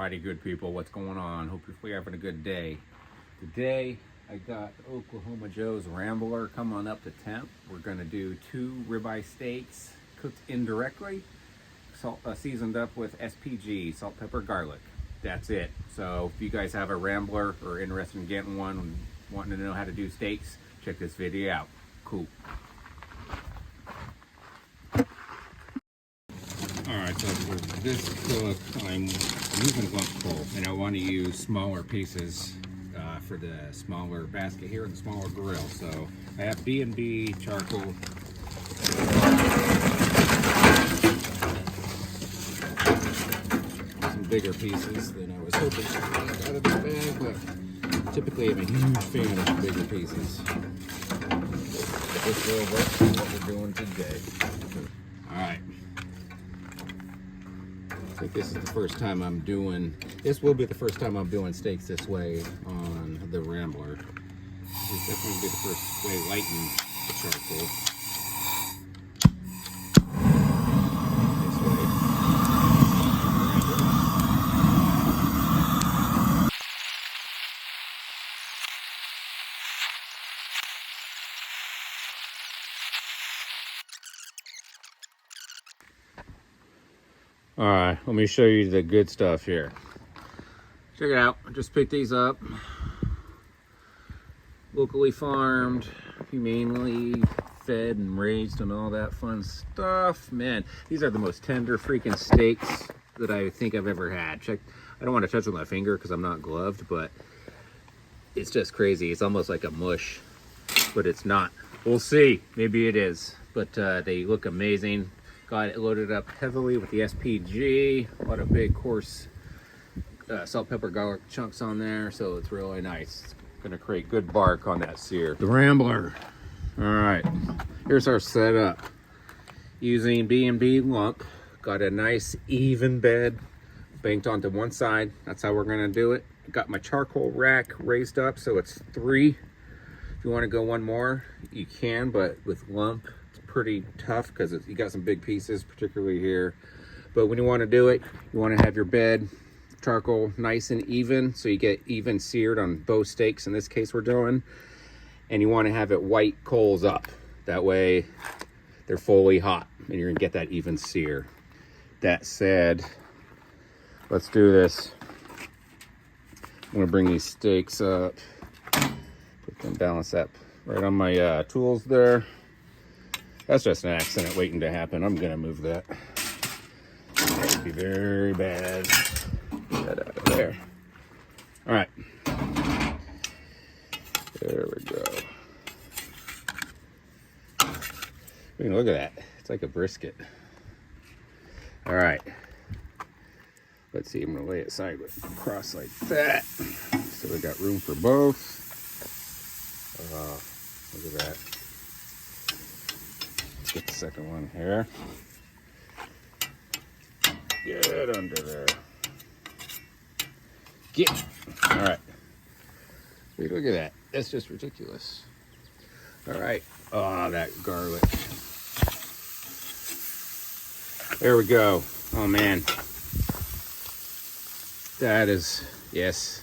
Alrighty, good people, what's going on? Hope you're having a good day. Today I got Oklahoma Joe's Rambler coming up to temp. We're gonna do 2 ribeye steaks cooked indirectly, seasoned up with SPG, salt, pepper, garlic. That's it. So if you guys have a Rambler or interested in getting one and wanting to know how to do steaks, check this video out. Cool. Alright, so for this cook, I'm using lump coal, and I want to use smaller pieces for the smaller basket here and the smaller grill. So I have B&B charcoal. Some bigger pieces than I was hoping to get out of this bag, but typically I'm a huge fan of the bigger pieces. But this will work for what we're doing today. Alright. I think this is the first time I'm doing, this will be the first time I'm doing steaks this way on the Rambler. This is definitely be the first way lighten the charcoal. This way. All right, let me show you the good stuff here. Check it out. I just picked these up. Locally farmed, humanely fed and raised and all that fun stuff. Man, these are the most tender freaking steaks that I think I've ever had. Check, I don't want to touch with my finger because I'm not gloved, but it's just crazy. It's almost like a mush, but it's not. We'll see. Maybe it is, but they look amazing. Got it loaded up heavily with the SPG. A lot of big, coarse salt, pepper, garlic chunks on there, so it's really nice. It's gonna create good bark on that sear. The Rambler. All right, here's our setup. Using B&B lump. Got a nice even bed banked onto one side. That's how we're gonna do it. Got my charcoal rack raised up, so it's 3. If you want to go one more, you can, but with lump, pretty tough because you got some big pieces, particularly here. But when you want to do it, you want to have your bed charcoal nice and even, so you get even seared on both steaks in this case we're doing, and you want to have it white coals up. That way they're fully hot and you're gonna get that even sear. That said, let's do this. I'm gonna bring these steaks up, put them, balance that right on my tools there. That's just an accident waiting to happen. I'm gonna move that. That would be very bad. Get that out of there. All right. There we go. I mean, look at that. It's like a brisket. All right. Let's see. I'm gonna lay it sideways, across like that, so we got room for both. Look at that. Get the second one here. Get under there. Get. All right. Look at that. That's just ridiculous. All right. Oh, that garlic. There we go. Oh, man. That is, yes.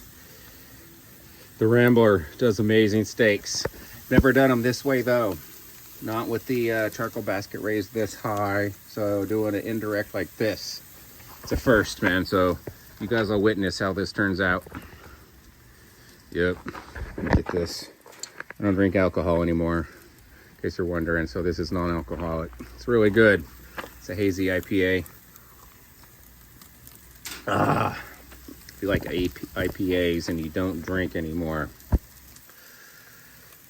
The Rambler does amazing steaks. Never done them this way, though. Not with the charcoal basket raised this high, so doing it indirect like this, it's a first, man. So you guys will witness how this turns out. Yep, let me get this. I don't drink alcohol anymore, in case you're wondering, so this is non-alcoholic. It's really good. It's a hazy IPA. If you like IPAs and you don't drink anymore,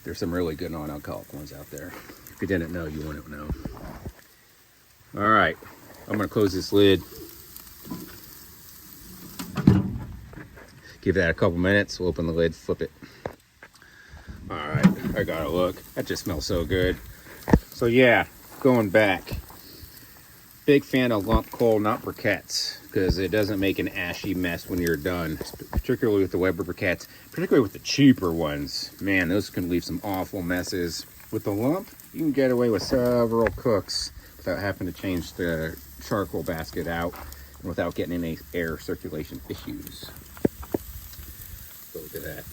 there's some really good non-alcoholic ones out there. If you didn't know, you wouldn't know. All right, I'm gonna close this lid. Give that a couple minutes. We'll open the lid, flip it. All right, I gotta look. That just smells so good. So yeah, going back. Big fan of lump coal, not briquettes, because it doesn't make an ashy mess when you're done, particularly with the Weber briquettes, particularly with the cheaper ones. Man, those can leave some awful messes. With the lump, you can get away with several cooks without having to change the charcoal basket out. without getting any air circulation issues. So look at that.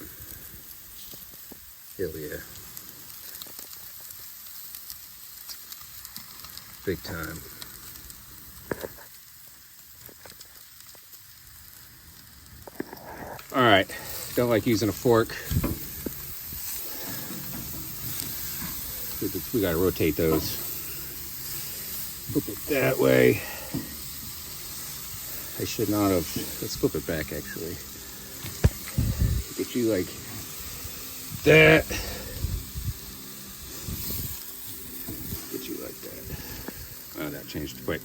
Hell yeah. Big time. All right, don't like using a fork. We gotta rotate those. Flip it that way. I should not have. Let's flip it back actually. Get you like that. Get you like that. Oh, that changed quick.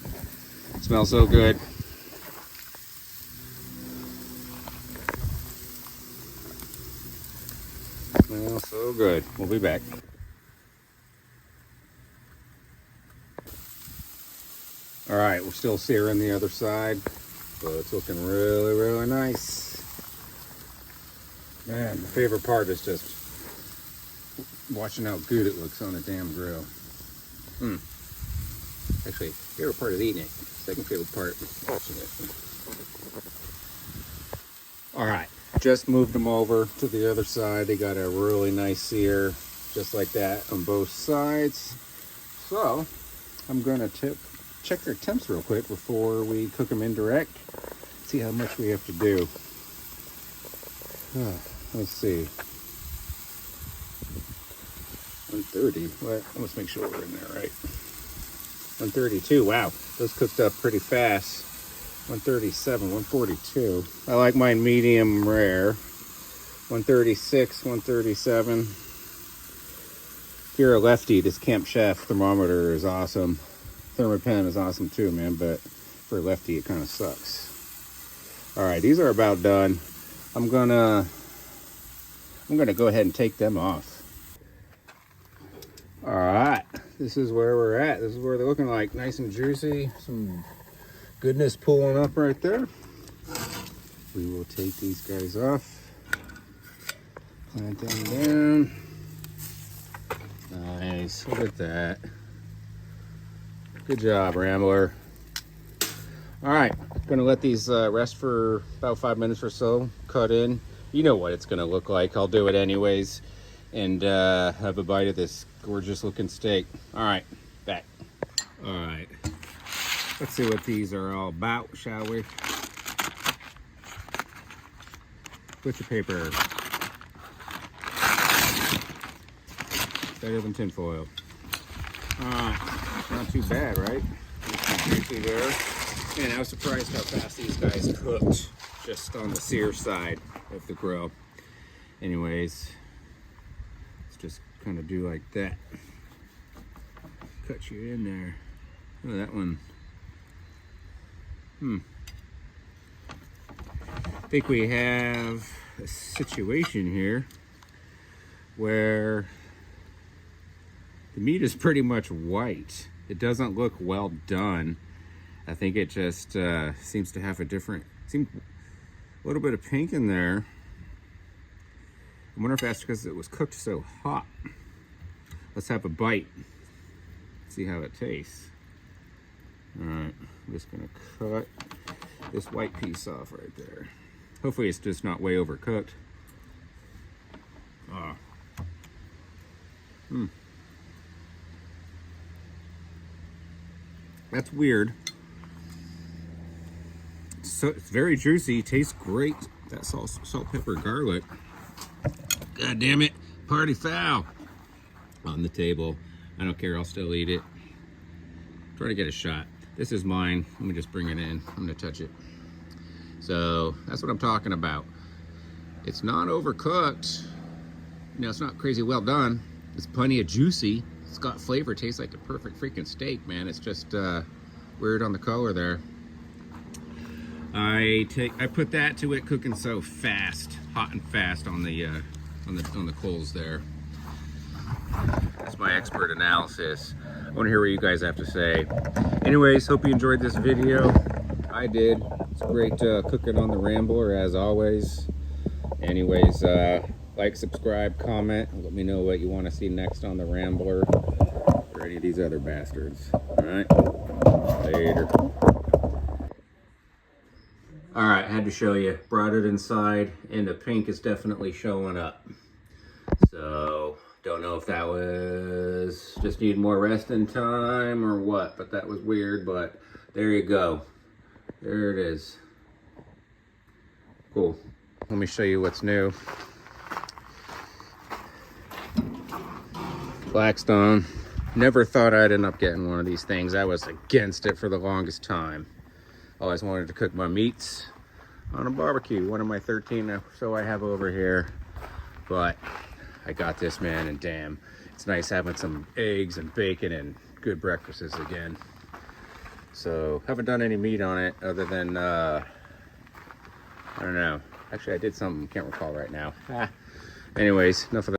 Smells so good. Smells so good. We'll be back. All right, we're still searing the other side, so it's looking really, really nice. Man, my favorite part is just watching how good it looks on the damn grill. Actually, favorite part is eating it. Second favorite part is watching it. All right, just moved them over to the other side. They got a really nice sear, just like that on both sides. So I'm gonna check their temps real quick before we cook them indirect. See how much we have to do. Let's see. 130. What? Let's make sure we're in there, right? 132. Wow, those cooked up pretty fast. 137, 142. I like mine medium rare. 136, 137. If you're a lefty, this Camp Chef thermometer is awesome. Thermopen is awesome too, man, but for a lefty, it kind of sucks. All right, these are about done. I'm gonna go ahead and take them off. All right, this is where we're at. This is where they're looking like, nice and juicy. Some goodness pulling up right there. We will take these guys off. Plant them down. Nice, look at that. Good job, Rambler. All right, gonna let these rest for about 5 minutes or so. Cut in. You know what it's gonna look like. I'll do it anyways, and have a bite of this gorgeous looking steak. All right, back. All right, let's see what these are all about, shall we? Butcher paper. Better than tinfoil. All right. Not too bad, right? Briefly there. Man, I was surprised how fast these guys cooked just on the sear side of the grill. Anyways, let's just kind of do like that. Cut you in there. Oh, that one. I think we have a situation here where the meat is pretty much white. It doesn't look well done. I think it just seems to have a little bit of pink in there. I wonder if that's because it was cooked so hot. Let's have a bite. See how it tastes. All right, I'm just gonna cut this white piece off right there. Hopefully it's just not way overcooked. That's weird. So it's very juicy, tastes great. That salt, pepper, garlic. God damn it, party foul on the table. I don't care, I'll still eat it. Try to get a shot. This is mine. Let me just bring it in. I'm gonna touch it. So that's what I'm talking about. It's not overcooked. You know, it's not crazy well done. It's plenty of juicy. It's got flavor, tastes like a perfect freaking steak, man. It's just weird on the color there. I put that to it cooking so fast, hot and fast on the coals there. That's my expert analysis. I want to hear what you guys have to say. Anyways, hope you enjoyed this video. I did. It's great cooking on the Rambler as always. Anyways, like, subscribe, comment. Let me know what you want to see next on the Rambler or any of these other bastards. All right, later. had to show you. Brought it inside, and the pink is definitely showing up. So, don't know if that was just need more resting time or what, but that was weird, but there you go. There it is. Cool. Let me show you what's new. Blackstone. Never thought I'd end up getting one of these things. I was against it for the longest time. Always wanted to cook my meats on a barbecue. One of my 13 or so I have over here. But I got this, man, and damn, it's nice having some eggs and bacon and good breakfasts again. So, haven't done any meat on it other than, I don't know. Actually, I did something, can't recall right now. Anyways, enough of that.